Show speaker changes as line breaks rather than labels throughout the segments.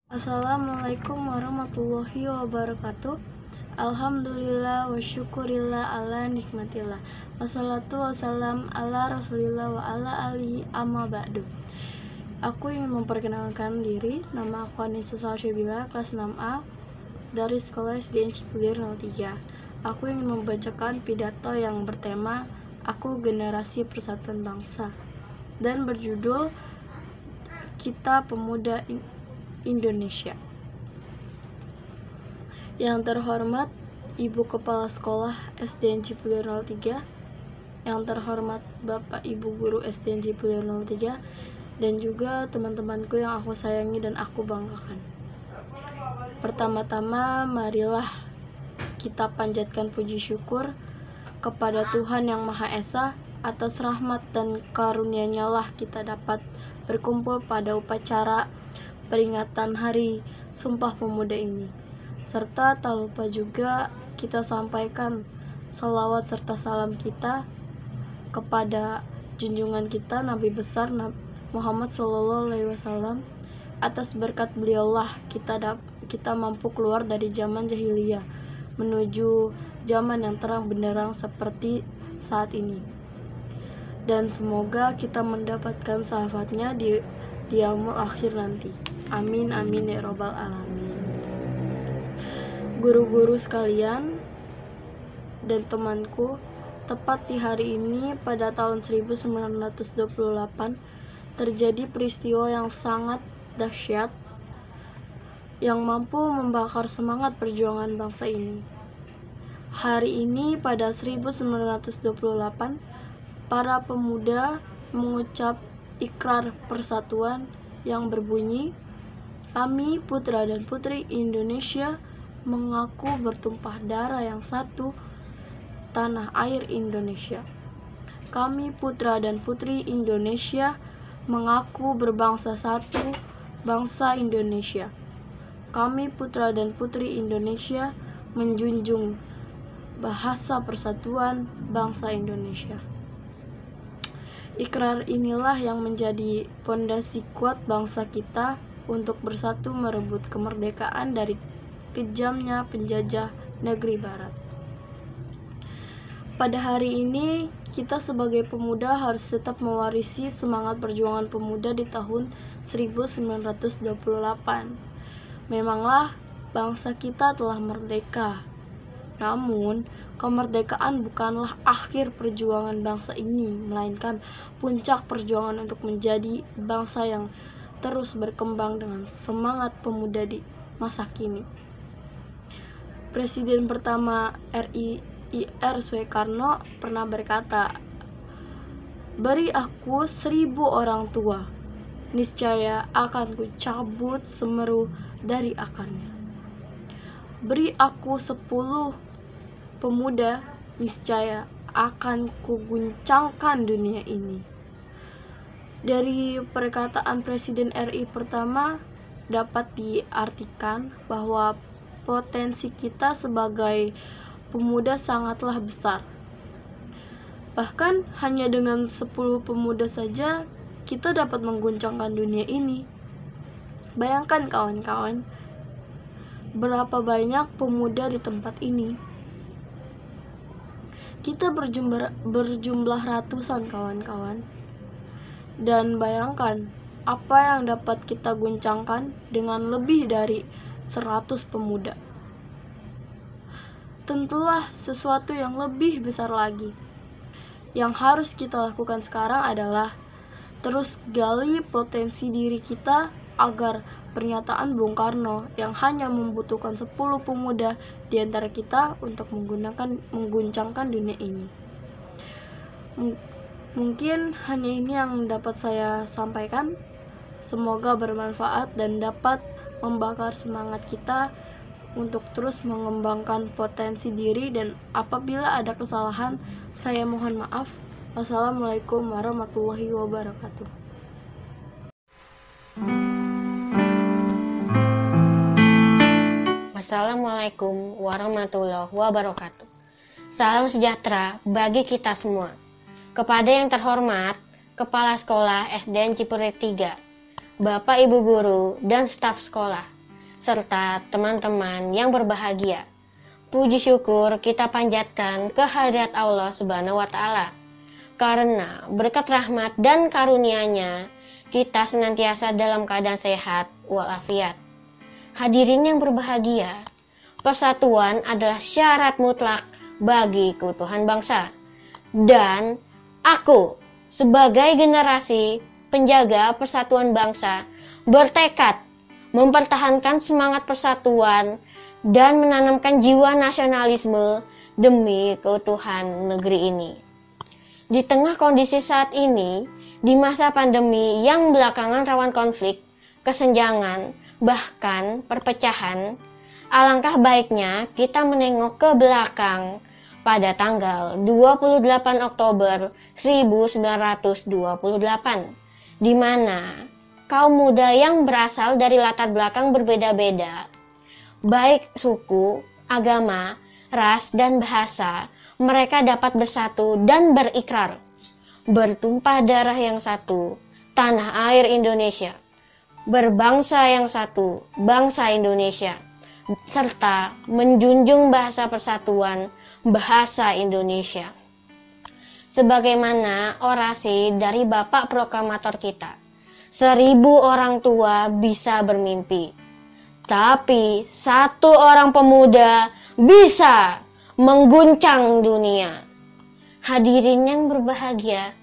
Assalamualaikum warahmatullahi wabarakatuh. Alhamdulillah wa syukurillah ala nikmatillah. Wassalatu wassalam ala rasulillah wa ala alihi amma ba'du. Aku ingin memperkenalkan diri. Nama aku Anissa Salsyabila, kelas 6A dari sekolah SDN Cipulir 03. Aku ingin membacakan pidato yang bertema Aku Generasi Persatuan Bangsa dan berjudul Kita Pemuda Indonesia. Yang terhormat Ibu Kepala Sekolah SDN Cipulir 03, yang terhormat Bapak Ibu Guru SDN Cipulir 03, dan juga teman-temanku yang aku sayangi dan aku banggakan. Pertama-tama, marilah kita panjatkan puji syukur kepada Tuhan Yang Maha Esa. Atas rahmat dan karunia-Nya lah kita dapat berkumpul pada upacara peringatan Hari Sumpah Pemuda ini. Serta tak lupa juga kita sampaikan salawat serta salam kita kepada junjungan kita Nabi besar Muhammad SAW. Atas berkat beliaulah kita mampu keluar dari zaman jahiliyah menuju zaman yang terang benderang seperti saat ini. Dan semoga kita mendapatkan syafaatnya di yaumul akhir nanti. Amin amin ya robbal alamin. Guru-guru sekalian dan temanku, tepat di hari ini pada tahun 1928 terjadi peristiwa yang sangat dahsyat yang mampu membakar semangat perjuangan bangsa ini. Hari ini pada 1928 para pemuda mengucap ikrar persatuan yang berbunyi, kami putra dan putri Indonesia mengaku bertumpah darah yang satu, tanah air Indonesia. Kami putra dan putri Indonesia mengaku berbangsa satu, bangsa Indonesia. Kami putra dan putri Indonesia menjunjung bahasa persatuan bangsa Indonesia. Ikrar inilah yang menjadi pondasi kuat bangsa kita untuk bersatu merebut kemerdekaan dari kejamnya penjajah negeri barat. Pada hari ini, kita sebagai pemuda harus tetap mewarisi semangat perjuangan pemuda di tahun 1928. Memanglah bangsa kita telah merdeka. Namun, kemerdekaan bukanlah akhir perjuangan bangsa ini, melainkan puncak perjuangan untuk menjadi bangsa yang terus berkembang dengan semangat pemuda di masa kini. Presiden pertama RI Ir Soekarno pernah berkata, "Beri aku 1000 orang tua, niscaya akan kucabut semeru dari akarnya. Beri aku 10 pemuda, niscaya akan kuguncangkan dunia ini." Dari perkataan Presiden RI pertama dapat diartikan bahwa potensi kita sebagai pemuda sangatlah besar. Bahkan hanya dengan 10 pemuda saja kita dapat mengguncangkan dunia ini. Bayangkan kawan-kawan, berapa banyak pemuda di tempat ini. Kita berjumlah ratusan kawan-kawan. Dan bayangkan apa yang dapat kita guncangkan dengan lebih dari 100 pemuda. Tentulah sesuatu yang lebih besar lagi. Yang harus kita lakukan sekarang adalah terus gali potensi diri kita agar pernyataan Bung Karno yang hanya membutuhkan 10 pemuda di antara kita untuk mengguncangkan dunia ini. Mungkin hanya ini yang dapat saya sampaikan. Semoga bermanfaat dan dapat membakar semangat kita untuk terus mengembangkan potensi diri, dan apabila ada kesalahan, saya mohon maaf. Wassalamualaikum warahmatullahi wabarakatuh.
Assalamualaikum warahmatullahi wabarakatuh. Salam sejahtera bagi kita semua. Kepada yang terhormat Kepala Sekolah SDN Cipulir 3, Bapak Ibu Guru dan staf sekolah, serta teman-teman yang berbahagia. Puji syukur kita panjatkan kehadirat Allah Subhanahu wa Ta'ala, karena berkat rahmat dan karunia-Nya kita senantiasa dalam keadaan sehat walafiat. Hadirin yang berbahagia, persatuan adalah syarat mutlak bagi keutuhan bangsa. Dan aku sebagai generasi penjaga persatuan bangsa bertekad mempertahankan semangat persatuan dan menanamkan jiwa nasionalisme demi keutuhan negeri ini. Di tengah kondisi saat ini, di masa pandemi yang belakangan rawan konflik, kesenjangan, bahkan perpecahan, alangkah baiknya kita menengok ke belakang pada tanggal 28 Oktober 1928, di mana kaum muda yang berasal dari latar belakang berbeda-beda, baik suku, agama, ras, dan bahasa, mereka dapat bersatu dan berikrar, bertumpah darah yang satu, tanah air Indonesia, berbangsa yang satu, bangsa Indonesia, serta menjunjung bahasa persatuan, bahasa Indonesia. Sebagaimana orasi dari Bapak Proklamator kita, 1000 orang tua bisa bermimpi, tapi 1 orang pemuda bisa mengguncang dunia. Hadirin yang berbahagia,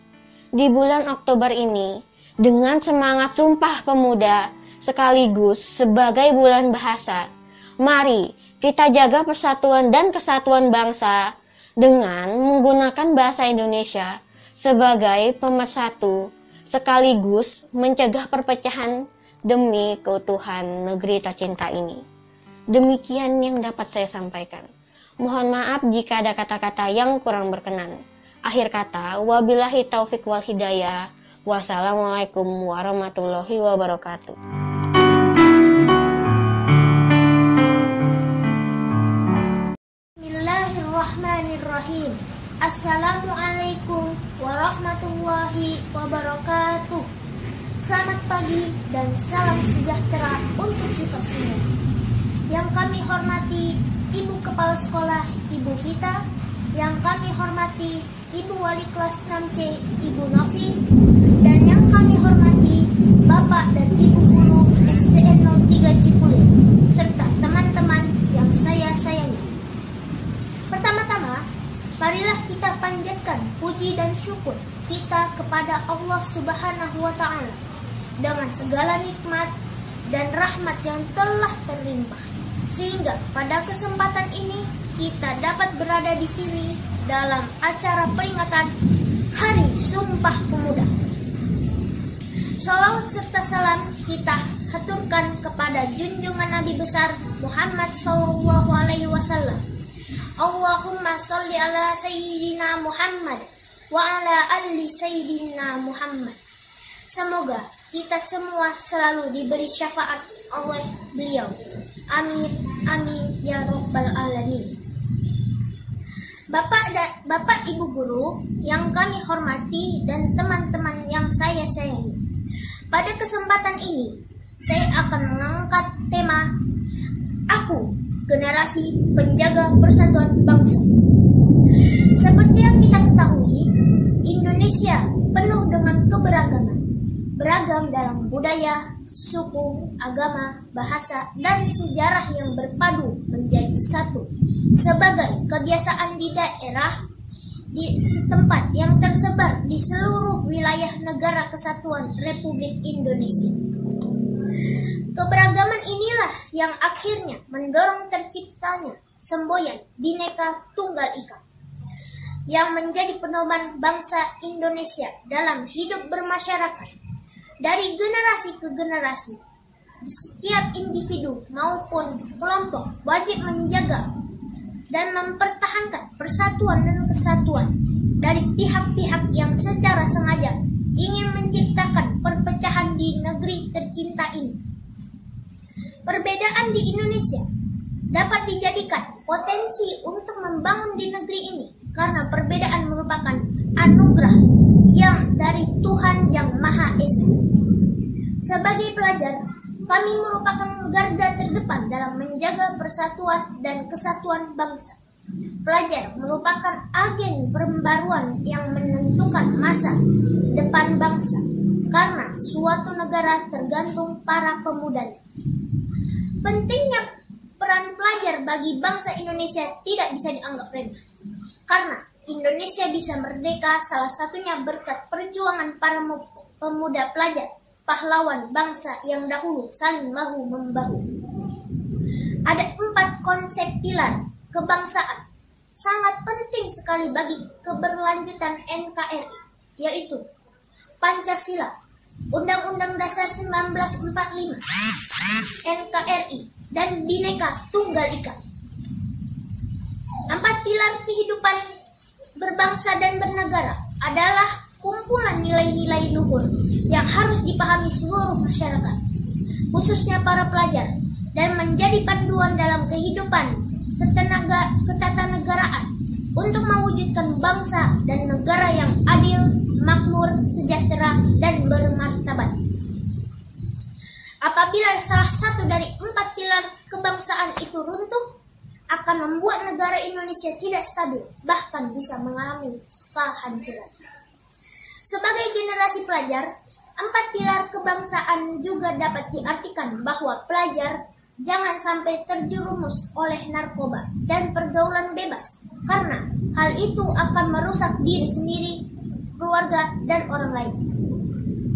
di bulan Oktober ini, dengan semangat Sumpah Pemuda sekaligus sebagai bulan bahasa, mari kita jaga persatuan dan kesatuan bangsa dengan menggunakan bahasa Indonesia sebagai pemersatu sekaligus mencegah perpecahan demi keutuhan negeri tercinta ini. Demikian yang dapat saya sampaikan. Mohon maaf jika ada kata-kata yang kurang berkenan. Akhir kata, wabillahi taufik wal hidayah. Wassalamualaikum warahmatullahi wabarakatuh.
Bismillahirrahmanirrahim. Assalamualaikum warahmatullahi wabarakatuh. Selamat pagi dan salam sejahtera untuk kita semua. Yang kami hormati Ibu Kepala Sekolah Ibu Vita, yang kami hormati Ibu Wali Kelas 6C Ibu Novi, dan yang kami hormati Bapak dan Ibu Guru SDN 03 Cipulir, serta teman-teman yang saya sayangi. Pertama-tama, marilah kita panjatkan puji dan syukur kita kepada Allah Subhanahu wa Ta'ala dengan segala nikmat dan rahmat yang telah terlimpah, sehingga pada kesempatan ini kita dapat berada di sini dalam acara peringatan Hari Sumpah Pemuda. Shalawat serta salam kita haturkan kepada junjungan Nabi besar Muhammad SAW. Allahumma sholli ala Sayyidina Muhammad wa ala ali Sayyidina Muhammad. Semoga kita semua selalu diberi syafaat oleh beliau. Amin, amin, ya Rabbal Alamin. Bapak Ibu Guru yang kami hormati dan teman-teman yang saya sayangi, pada kesempatan ini saya akan mengangkat tema Aku, Generasi Penjaga Persatuan Bangsa. Seperti yang kita ketahui, Indonesia penuh dengan keberagaman, beragam dalam budaya, suku, agama, bahasa, dan sejarah yang berpadu menjadi satu sebagai kebiasaan di daerah di setempat yang tersebar di seluruh wilayah negara kesatuan Republik Indonesia. Keberagaman inilah yang akhirnya mendorong terciptanya semboyan Bhinneka Tunggal Ika yang menjadi pedoman bangsa Indonesia dalam hidup bermasyarakat. Dari generasi ke generasi, setiap individu maupun kelompok wajib menjaga dan mempertahankan persatuan dan kesatuan dari pihak-pihak yang secara sengaja ingin menciptakan perpecahan di negeri tercinta ini. Perbedaan di Indonesia dapat dijadikan potensi untuk membangun di negeri ini karena perbedaan merupakan anugerah yang dari Tuhan Yang Maha Esa. Sebagai pelajar, Kami merupakan garda terdepan dalam menjaga persatuan dan kesatuan bangsa. Pelajar merupakan agen pembaruan yang menentukan masa depan bangsa, karena suatu negara tergantung para pemudanya. Pentingnya peran pelajar bagi bangsa Indonesia tidak bisa dianggap remeh, karena Indonesia bisa merdeka salah satunya berkat perjuangan para pemuda pelajar, pahlawan bangsa yang dahulu saling bahu-membahu. Ada 4 konsep pilar kebangsaan sangat penting sekali bagi keberlanjutan NKRI, yaitu Pancasila, Undang-Undang Dasar 1945, NKRI, dan Bhinneka Tunggal Ika. 4 pilar kehidupan berbangsa dan bernegara adalah kumpulan nilai-nilai luhur yang harus dipahami seluruh masyarakat, khususnya para pelajar, dan menjadi panduan dalam kehidupan ketatanegaraan untuk mewujudkan bangsa dan negara yang adil, makmur, sejahtera, dan bermartabat. Apabila salah satu dari 4 pilar kebangsaan itu runtuh, akan membuat negara Indonesia tidak stabil, bahkan bisa mengalami kehancuran. Sebagai generasi pelajar, 4 pilar kebangsaan juga dapat diartikan bahwa pelajar jangan sampai terjerumus oleh narkoba dan pergaulan bebas, karena hal itu akan merusak diri sendiri, keluarga, dan orang lain.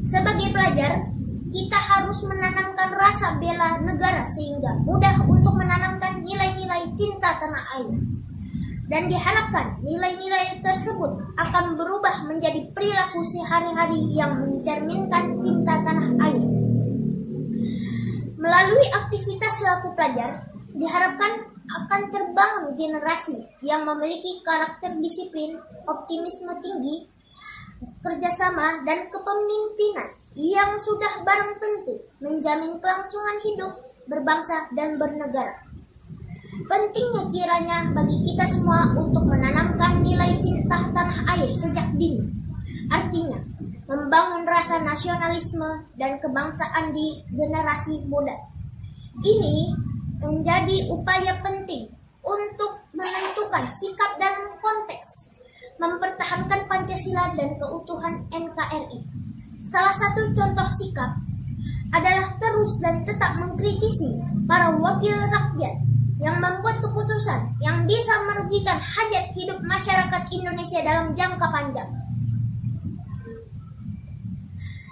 Sebagai pelajar, kita harus menanamkan rasa bela negara sehingga mudah untuk menanamkan nilai-nilai cinta tanah air. Dan diharapkan nilai-nilai tersebut akan berubah menjadi perilaku sehari-hari yang mencerminkan cinta tanah air. Melalui aktivitas selaku pelajar, diharapkan akan terbangun generasi yang memiliki karakter disiplin, optimisme tinggi, kerjasama, dan kepemimpinan yang sudah barang tentu menjamin kelangsungan hidup, berbangsa, dan bernegara. Pentingnya kiranya bagi kita semua untuk menanamkan nilai cinta tanah air sejak dini. Artinya, membangun rasa nasionalisme dan kebangsaan di generasi muda. Ini menjadi upaya penting untuk menentukan sikap dalam konteks mempertahankan Pancasila dan keutuhan NKRI. Salah satu contoh sikap adalah terus dan tetap mengkritisi para wakil rakyat yang membuat keputusan yang bisa merugikan hajat hidup masyarakat Indonesia dalam jangka panjang.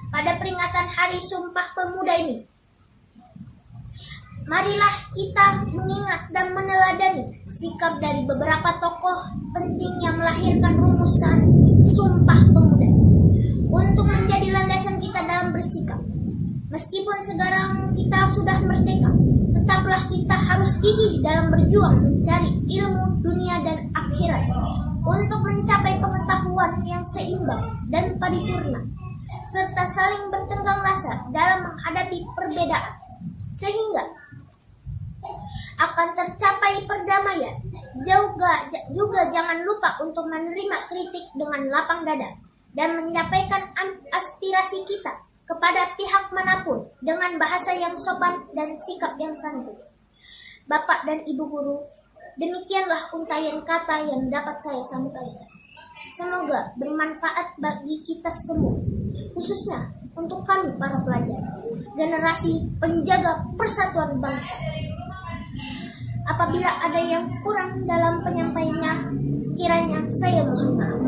Pada peringatan Hari Sumpah Pemuda ini, marilah kita mengingat dan meneladani sikap dari beberapa tokoh penting yang melahirkan rumusan Sumpah Pemuda untuk menjadi landasan kita dalam bersikap. Meskipun sekarang kita sudah merdeka, tetaplah kita harus gigih dalam berjuang mencari ilmu dunia dan akhirat untuk mencapai pengetahuan yang seimbang dan paripurna, serta saling bertenggang rasa dalam menghadapi perbedaan, sehingga akan tercapai perdamaian. Juga jangan lupa untuk menerima kritik dengan lapang dada dan menyampaikan aspirasi kita kepada pihak manapun dengan bahasa yang sopan dan sikap yang santun. Bapak dan Ibu Guru, demikianlah untayan kata yang dapat saya sampaikan. Semoga bermanfaat bagi kita semua, khususnya untuk kami para pelajar, generasi penjaga persatuan bangsa. Apabila ada yang kurang dalam penyampaiannya, kiranya saya mohon maaf.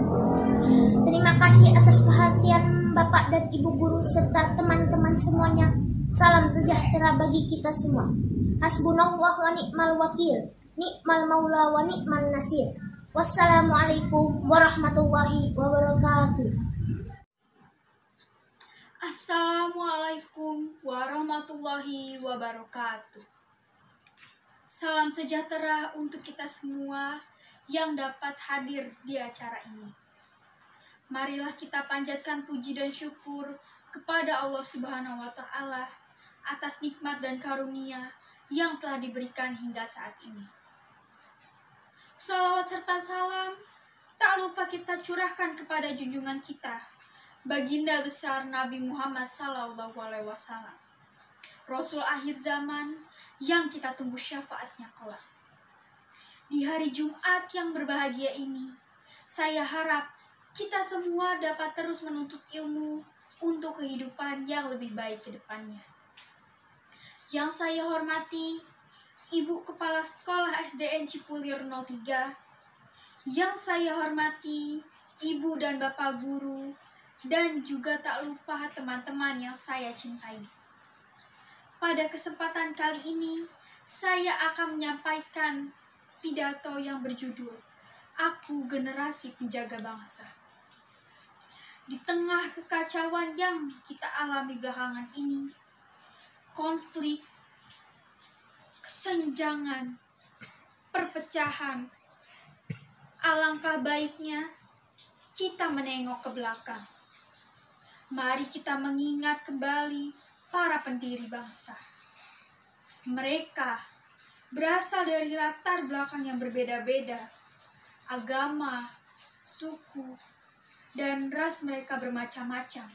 Terima kasih atas perhatian Bapak dan Ibu Guru serta teman-teman semuanya. Salam sejahtera bagi kita semua. Hasbunallah wa ni'mal wakil, ni'mal maula wa ni'mal nasir. Wassalamualaikum warahmatullahi wabarakatuh.
Assalamualaikum warahmatullahi wabarakatuh. Salam sejahtera untuk kita semua yang dapat hadir di acara ini. Marilah kita panjatkan puji dan syukur kepada Allah Subhanahu wa Ta'ala atas nikmat dan karunia yang telah diberikan hingga saat ini. Salawat serta salam tak lupa kita curahkan kepada junjungan kita, Baginda besar Nabi Muhammad SAW,
Rasul akhir zaman yang kita tunggu syafaatnya kelak. Di hari Jumat yang berbahagia ini, saya harap kita semua dapat terus menuntut ilmu untuk kehidupan yang lebih baik ke depannya. Yang saya hormati, Ibu Kepala Sekolah SDN Cipulir 03, yang saya hormati, Ibu dan Bapak Guru, dan juga tak lupa teman-teman yang saya cintai. Pada kesempatan kali ini, saya akan menyampaikan pidato yang berjudul Aku Generasi Penjaga Bangsa. Di tengah kekacauan yang kita alami belakangan ini, konflik, kesenjangan, perpecahan, alangkah baiknya kita menengok ke belakang. Mari kita mengingat kembali para pendiri bangsa. Mereka berasal dari latar belakang yang berbeda-beda, agama, suku, dan ras mereka bermacam-macam.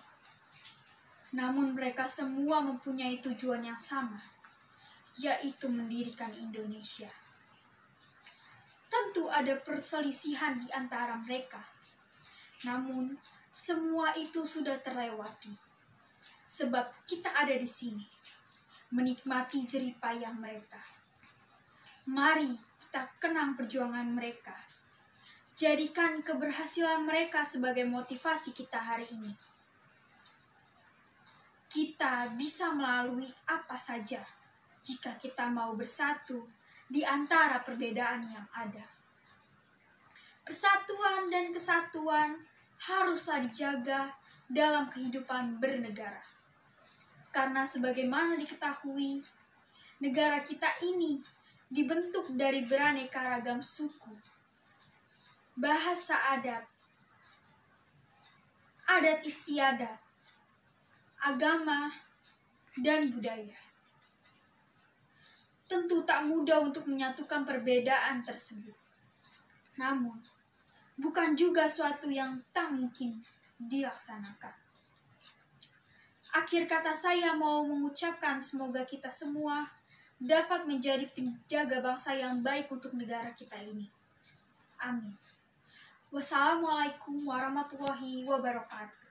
Namun mereka semua mempunyai tujuan yang sama, yaitu mendirikan Indonesia. Tentu ada perselisihan di antara mereka, namun semua itu sudah terlewati. Sebab kita ada di sini, menikmati jerih payah mereka. Mari kita kenang perjuangan mereka. Jadikan keberhasilan mereka sebagai motivasi kita hari ini. Kita bisa melalui apa saja jika kita mau bersatu di antara perbedaan yang ada. Persatuan dan kesatuan haruslah dijaga dalam kehidupan bernegara. Karena sebagaimana diketahui, negara kita ini dibentuk dari beraneka ragam suku, bahasa adat istiadat, agama, dan budaya. Tentu tak mudah untuk menyatukan perbedaan tersebut. Namun, bukan juga suatu yang tak mungkin dilaksanakan. Akhir kata saya mau mengucapkan semoga kita semua dapat menjadi penjaga bangsa yang baik untuk negara kita ini. Amin. Wassalamualaikum warahmatullahi wabarakatuh.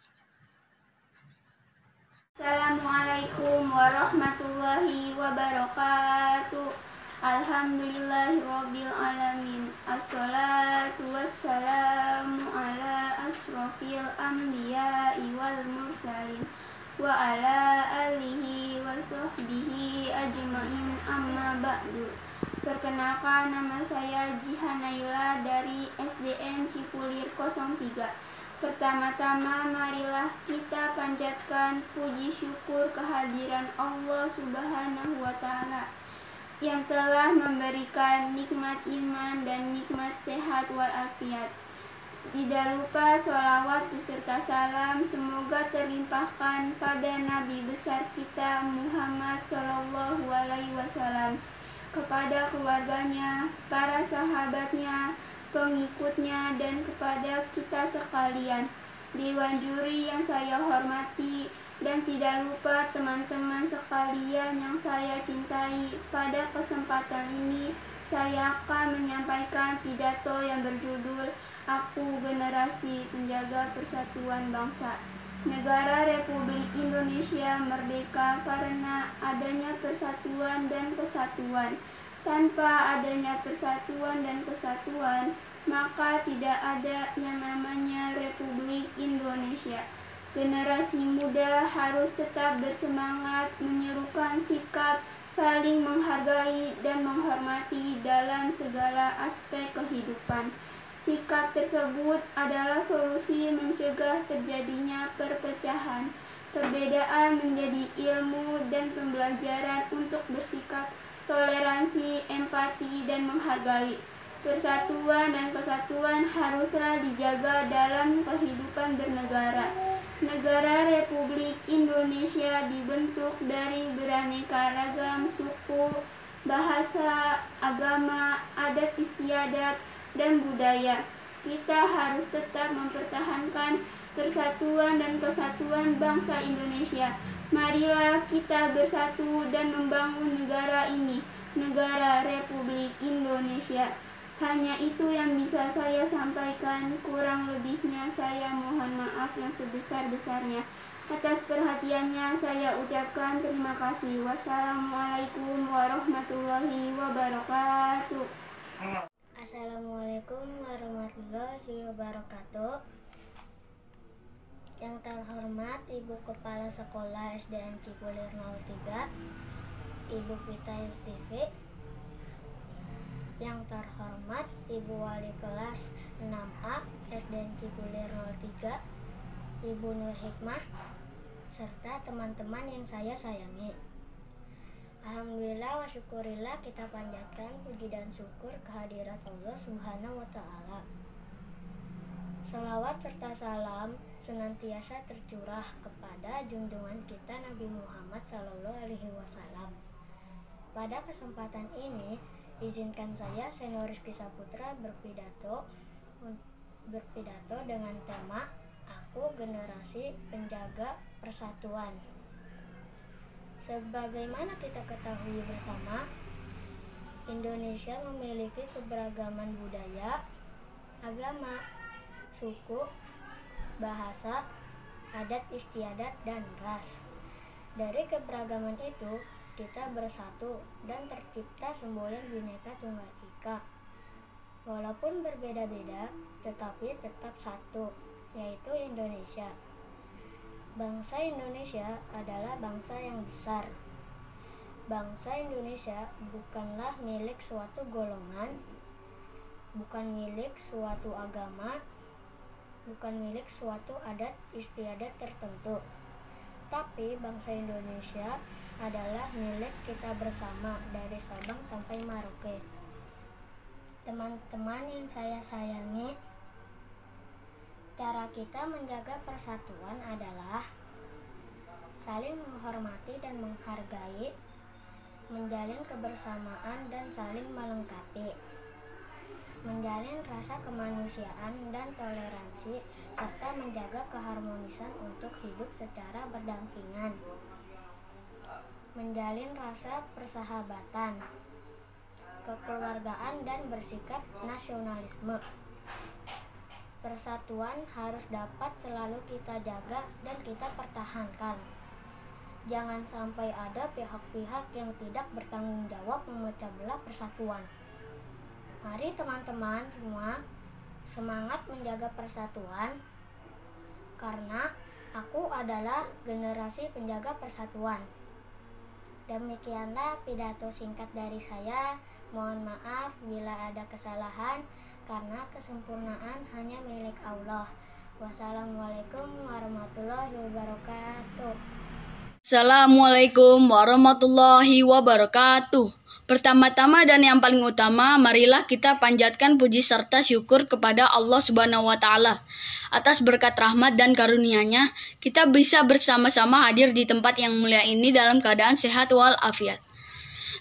Assalamualaikum warahmatullahi wabarakatuh. Alhamdulillahirabbil alamin. Assalatu wassalamu ala asrofil anbiya'i wal mursalin wa ala alihi wa sahbihi ajma'in, amma ba'du. Perkenalkan, nama saya Jihan Naila dari SDN Cipulir 03. Pertama-tama marilah kita panjatkan puji syukur kehadiran Allah Subhanahu wa Ta'ala yang telah memberikan nikmat iman dan nikmat sehat walafiat. Tidak lupa sholawat beserta salam semoga terlimpahkan pada Nabi besar kita Muhammad Sallallahu Alaihi Wasallam, kepada keluarganya, para sahabatnya, pengikutnya, dan kepada kita sekalian. Dewan juri yang saya hormati, dan tidak lupa teman-teman sekalian yang saya cintai, pada kesempatan ini saya akan menyampaikan pidato yang berjudul Aku Generasi Penjaga Persatuan Bangsa. Negara Republik Indonesia merdeka karena adanya persatuan dan kesatuan. Tanpa adanya persatuan dan kesatuan, maka tidak ada yang namanya Republik Indonesia. Generasi muda harus tetap bersemangat menyerukan sikap saling menghargai dan menghormati dalam segala aspek kehidupan. Sikap tersebut adalah solusi mencegah terjadinya perpecahan. Perbedaan menjadi ilmu dan pembelajaran untuk bersikap toleransi, empati, dan menghargai. Persatuan dan kesatuan haruslah dijaga dalam kehidupan bernegara. Negara Republik Indonesia dibentuk dari beraneka ragam suku, bahasa, agama, adat istiadat, dan budaya. Kita harus tetap mempertahankan persatuan dan kesatuan bangsa Indonesia. Marilah kita bersatu dan membangun negara ini, negara Republik Indonesia. Hanya itu yang bisa saya sampaikan, kurang lebihnya saya mohon maaf yang sebesar-besarnya. Atas perhatiannya saya ucapkan terima kasih. Wassalamualaikum warahmatullahi wabarakatuh.
Assalamualaikum warahmatullahi wabarakatuh. Yang terhormat Ibu Kepala Sekolah SDN Cipulir 03, Ibu Vita Yustifi. Yang terhormat Ibu Wali Kelas 6A SDN Cipulir 03, Ibu Nur Hikmah, serta teman-teman yang saya sayangi. Alhamdulillah wa syukurillah, kita panjatkan puji dan syukur kehadirat Allah Subhanahu wa Ta'ala. Salawat serta salam senantiasa tercurah kepada junjungan kita Nabi Muhammad SAW. Pada kesempatan ini, izinkan saya, Seno Rizky Saputra, berpidato dengan tema Aku Generasi Penjaga Persatuan. Sebagaimana kita ketahui bersama, Indonesia memiliki keberagaman budaya, agama, suku, bahasa, adat istiadat, dan ras. Dari keberagaman itu, kita bersatu dan tercipta semboyan Bhinneka Tunggal Ika. Walaupun berbeda-beda, tetapi tetap satu, yaitu Indonesia. Bangsa Indonesia adalah bangsa yang besar. Bangsa Indonesia bukanlah milik suatu golongan, bukan milik suatu agama, bukan milik suatu adat istiadat tertentu. Tapi bangsa Indonesia adalah milik kita bersama dari Sabang sampai Merauke. Teman-teman yang saya sayangi, cara kita menjaga persatuan adalah saling menghormati dan menghargai, menjalin kebersamaan dan saling melengkapi, menjalin rasa kemanusiaan dan toleransi, serta menjaga keharmonisan untuk hidup secara berdampingan, menjalin rasa persahabatan, kekeluargaan, dan bersikap nasionalisme. Persatuan harus dapat selalu kita jaga dan kita pertahankan. Jangan sampai ada pihak-pihak yang tidak bertanggung jawab memecah belah persatuan. Mari teman-teman semua semangat menjaga persatuan, karena aku adalah generasi penjaga persatuan. Demikianlah pidato singkat dari saya. Mohon maaf bila ada kesalahan, karena kesempurnaan hanya milik Allah. Wassalamualaikum warahmatullahi wabarakatuh.
Assalamualaikum warahmatullahi wabarakatuh. Pertama-tama dan yang paling utama, marilah kita panjatkan puji serta syukur kepada Allah Subhanahu wa Ta'ala. Atas berkat rahmat dan karunia-Nya, kita bisa bersama-sama hadir di tempat yang mulia ini dalam keadaan sehat walafiat.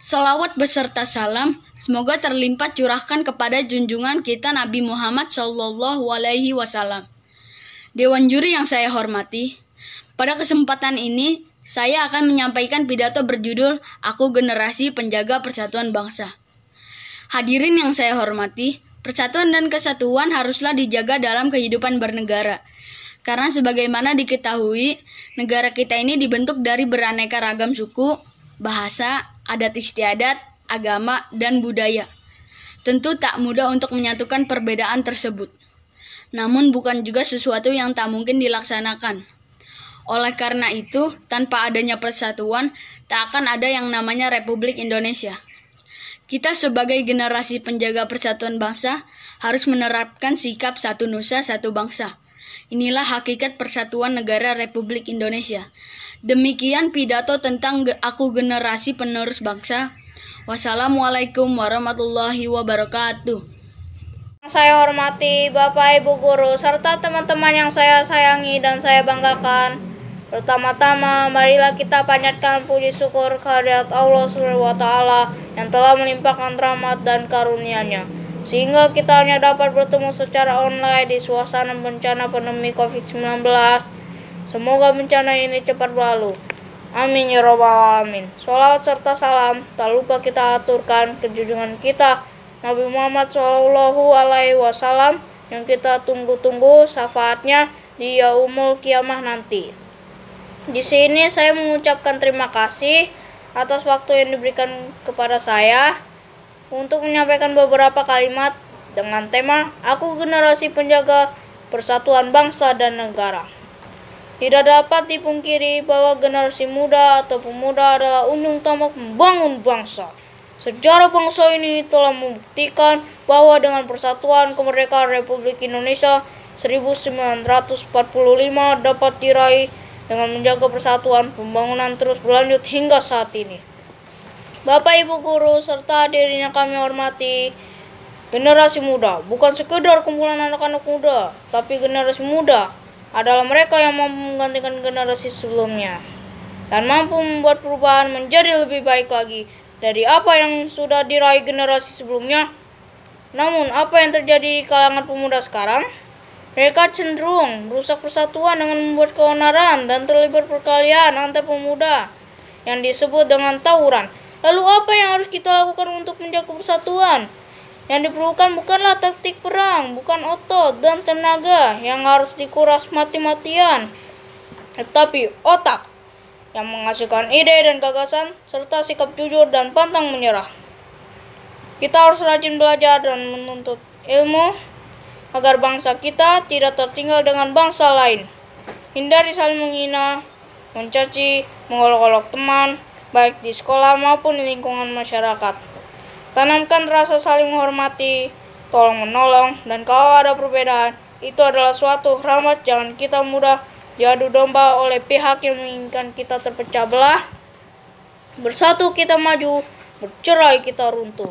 Salawat beserta salam semoga terlimpah curahkan kepada junjungan kita Nabi Muhammad SAW. Dewan juri yang saya hormati, pada kesempatan ini saya akan menyampaikan pidato berjudul Aku Generasi Penjaga Persatuan Bangsa. Hadirin yang saya hormati, persatuan dan kesatuan haruslah dijaga dalam kehidupan bernegara. Karena sebagaimana diketahui, negara kita ini dibentuk dari beraneka ragam suku, bahasa, adat istiadat, agama, dan budaya. Tentu tak mudah untuk menyatukan perbedaan tersebut. Namun bukan juga sesuatu yang tak mungkin dilaksanakan. Oleh karena itu, tanpa adanya persatuan, tak akan ada yang namanya Republik Indonesia. Kita sebagai generasi penjaga persatuan bangsa harus menerapkan sikap satu nusa, satu bangsa. Inilah hakikat persatuan negara Republik Indonesia. Demikian pidato tentang Aku Generasi Penerus Bangsa. Wassalamualaikum warahmatullahi wabarakatuh.
Saya hormati Bapak Ibu Guru serta teman-teman yang saya sayangi dan saya banggakan. Pertama-tama, marilah kita panjatkan puji syukur kehadirat Allah SWT yang telah melimpahkan rahmat dan karunia-Nya. sehingga kita hanya dapat bertemu secara online di suasana bencana pandemi COVID-19. Semoga bencana ini cepat berlalu. Amin ya robbal alamin. Sholawat serta salam tak lupa kita aturkan ke junjungan kita Nabi Muhammad SAW yang kita tunggu-tunggu syafaatnya di yaumul kiamah nanti. Di sini saya mengucapkan terima kasih atas waktu yang diberikan kepada saya untuk menyampaikan beberapa kalimat dengan tema Aku Generasi Penjaga Persatuan Bangsa dan Negara. Tidak dapat dipungkiri bahwa generasi muda atau pemuda adalah ujung tombak membangun bangsa. Sejarah bangsa ini telah membuktikan bahwa dengan persatuan kemerdekaan Republik Indonesia 1945 dapat diraih dengan menjaga persatuan, pembangunan terus berlanjut hingga saat ini. Bapak Ibu guru serta hadirin yang kami hormati, generasi muda bukan sekedar kumpulan anak-anak muda, tapi generasi muda adalah mereka yang mampu menggantikan generasi sebelumnya dan mampu membuat perubahan menjadi lebih baik lagi dari apa yang sudah diraih generasi sebelumnya. Namun, apa yang terjadi di kalangan pemuda sekarang? Mereka cenderung merusak persatuan dengan membuat keonaran dan terlibat perkelahian antar pemuda yang disebut dengan tawuran. Lalu apa yang harus kita lakukan untuk menjaga persatuan? Yang diperlukan bukanlah taktik perang, bukan otot dan tenaga yang harus dikuras mati-matian, tetapi otak yang menghasilkan ide dan gagasan, serta sikap jujur dan pantang menyerah. Kita harus rajin belajar dan menuntut ilmu, agar bangsa kita tidak tertinggal dengan bangsa lain. Hindari saling menghina, mencaci, mengolok-olok teman, baik di sekolah maupun di lingkungan masyarakat. Tanamkan rasa saling menghormati, tolong menolong, dan kalau ada perbedaan, itu adalah suatu rahmat. Jangan kita mudah diadu domba oleh pihak yang menginginkan kita terpecah belah. Bersatu kita maju, bercerai kita runtuh.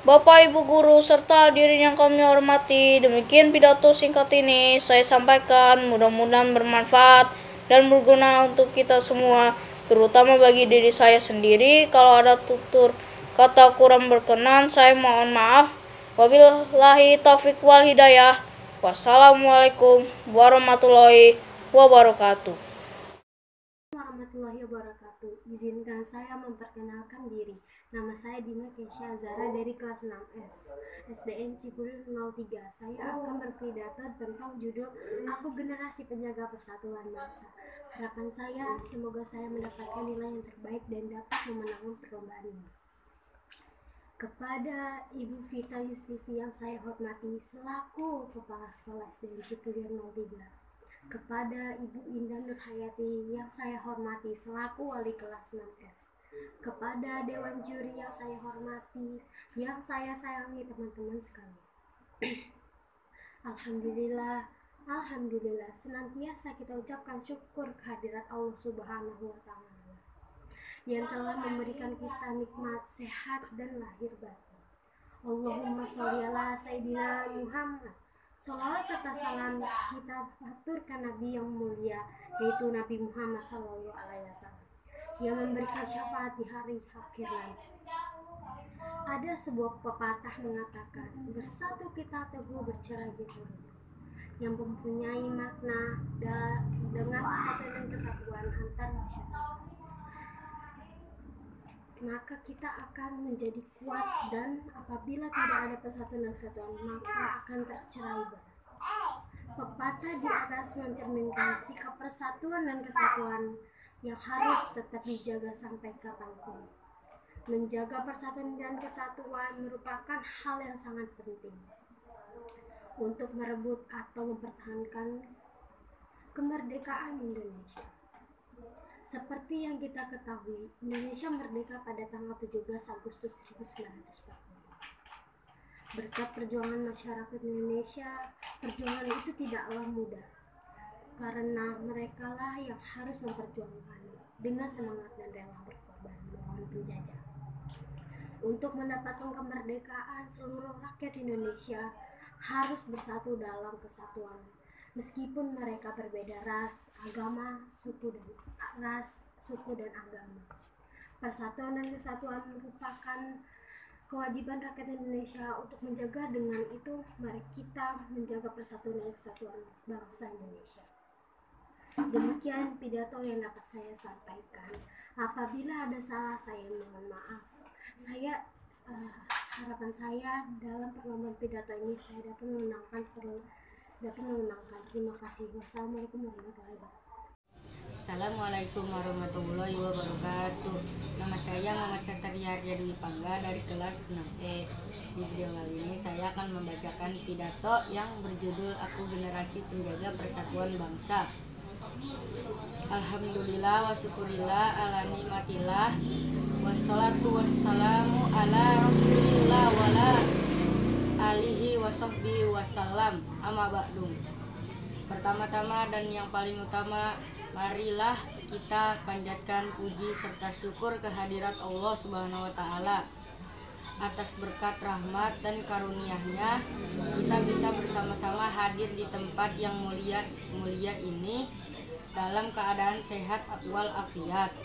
Bapak Ibu guru serta hadirin yang kami hormati, demikian pidato singkat ini saya sampaikan, mudah-mudahan bermanfaat dan berguna untuk kita semua, terutama bagi diri saya sendiri. Kalau ada tutur kata kurang berkenan, saya mohon maaf. Wabillahi taufiq wal hidayah. Wassalamualaikum warahmatullahi wabarakatuh.
Warahmatullahi wabarakatuh. Izinkan saya memperkenalkan diri. Nama saya Dina Kesha Zara dari kelas 6F SDN Cipulir 03. Saya akan berpidato tentang judul Aku Generasi Penjaga Persatuan Bangsa. Harapan saya semoga saya mendapatkan nilai yang terbaik dan dapat memenangkan perlombaan ini. Kepada Ibu Vita Yustifi yang saya hormati selaku Kepala Sekolah SDN Cipulir 03. Kepada Ibu Indah Nurhayati yang saya hormati selaku Wali Kelas 6F. Kepada Dewan Juri yang saya hormati, yang saya sayangi teman-teman sekalian. Alhamdulillah, senantiasa kita ucapkan syukur kehadirat Allah Subhanahu wa Ta'ala yang telah memberikan kita nikmat sehat dan lahir batin. Allahumma sholli ala Sayyidina Muhammad. Sholawat serta salam kita aturkan Nabi yang mulia, yaitu Nabi Muhammad SAW, yang memberikan syafaat di hari akhir nanti. Ada sebuah pepatah mengatakan, bersatu kita teguh, bercerai kita runtuh, yang mempunyai makna dengan persatuan dan kesatuan antar masyarakat. Maka kita akan menjadi kuat, dan apabila tidak ada persatuan dan kesatuan, maka akan tercerai berai. Pepatah di atas mencerminkan sikap persatuan dan kesatuan yang harus tetap dijaga sampai kapanpun. Menjaga persatuan dan kesatuan merupakan hal yang sangat penting untuk merebut atau mempertahankan kemerdekaan Indonesia. Seperti yang kita ketahui, Indonesia merdeka pada tanggal 17 Agustus 1945. Berkat perjuangan masyarakat Indonesia, perjuangan itu tidaklah mudah, karena merekalah yang harus memperjuangkan dengan semangat dan rela berkorban melawan penjajah. Untuk mendapatkan kemerdekaan, seluruh rakyat Indonesia harus bersatu dalam kesatuan. Meskipun mereka berbeda ras, agama, suku dan agama. Persatuan dan kesatuan merupakan kewajiban rakyat Indonesia untuk menjaga. Dengan itu, mari kita menjaga persatuan dan kesatuan bangsa Indonesia. Demikian pidato yang dapat saya sampaikan. Apabila ada salah, saya mohon maaf. Harapan saya dalam perlombaan pidato ini saya dapat memenangkan. Terima kasih. Wassalamualaikum warahmatullahi wabarakatuh.
Assalamualaikum warahmatullahi wabarakatuh. Nama saya Muhammad Satria Dwi Pangga dari kelas 6E. Di video kali ini saya akan membacakan pidato yang berjudul Aku Generasi Penjaga Persatuan Bangsa. Alhamdulillah wa syukurillah ala nikmatillah wassalatu wassalamu ala rasulillah wala alihi wa sahbihi wasallam. Amma ba'du. Pertama-tama dan yang paling utama, marilah kita panjatkan puji serta syukur kehadirat Allah Subhanahu wa Ta'ala. Atas berkat rahmat dan karunia-Nya, kita bisa bersama-sama hadir di tempat yang mulia ini dalam keadaan sehat walafiat.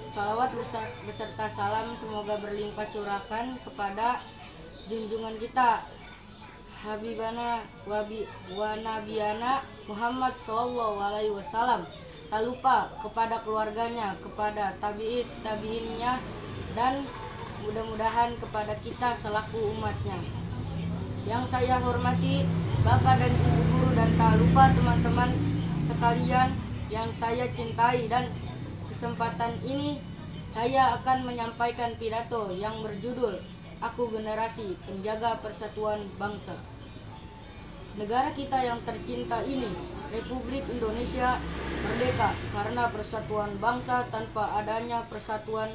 Salawat beserta salam semoga berlimpah curahkan kepada junjungan kita, Habibana wa Nabiyana Muhammad Sallallahu Alaihi Wasallam. Tak lupa kepada keluarganya, kepada tabiinnya, dan mudah-mudahan kepada kita selaku umatnya. Yang saya hormati Bapak dan Ibu guru, dan tak lupa teman-teman sekalian yang saya cintai, dan kesempatan ini saya akan menyampaikan pidato yang berjudul Aku Generasi Penjaga Persatuan Bangsa. Negara kita yang tercinta ini, Republik Indonesia, merdeka karena persatuan bangsa. Tanpa adanya persatuan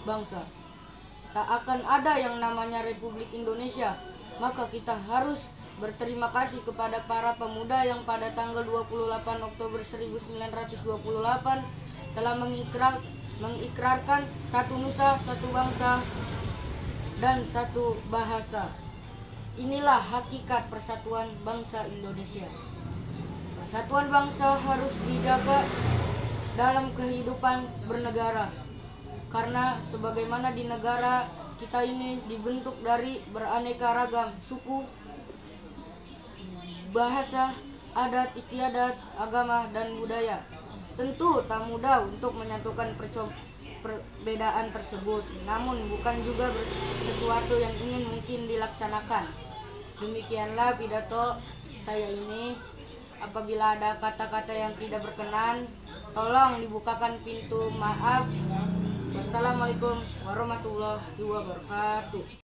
bangsa, tak akan ada yang namanya Republik Indonesia. Maka kita harus berterima kasih kepada para pemuda yang pada tanggal 28 Oktober 1928 telah mengikrarkan satu nusa, satu bangsa, dan satu bahasa. Inilah hakikat persatuan bangsa Indonesia. Persatuan bangsa harus dijaga dalam kehidupan bernegara, karena sebagaimana di negara kita ini dibentuk dari beraneka ragam suku, bahasa, adat istiadat, agama, dan budaya. Tentu tak mudah untuk menyatukan perbedaan tersebut, namun bukan juga sesuatu yang ingin mungkin dilaksanakan. Demikianlah pidato saya ini. Apabila ada kata-kata yang tidak berkenan, tolong dibukakan pintu maaf. Wassalamualaikum warahmatullahi wabarakatuh.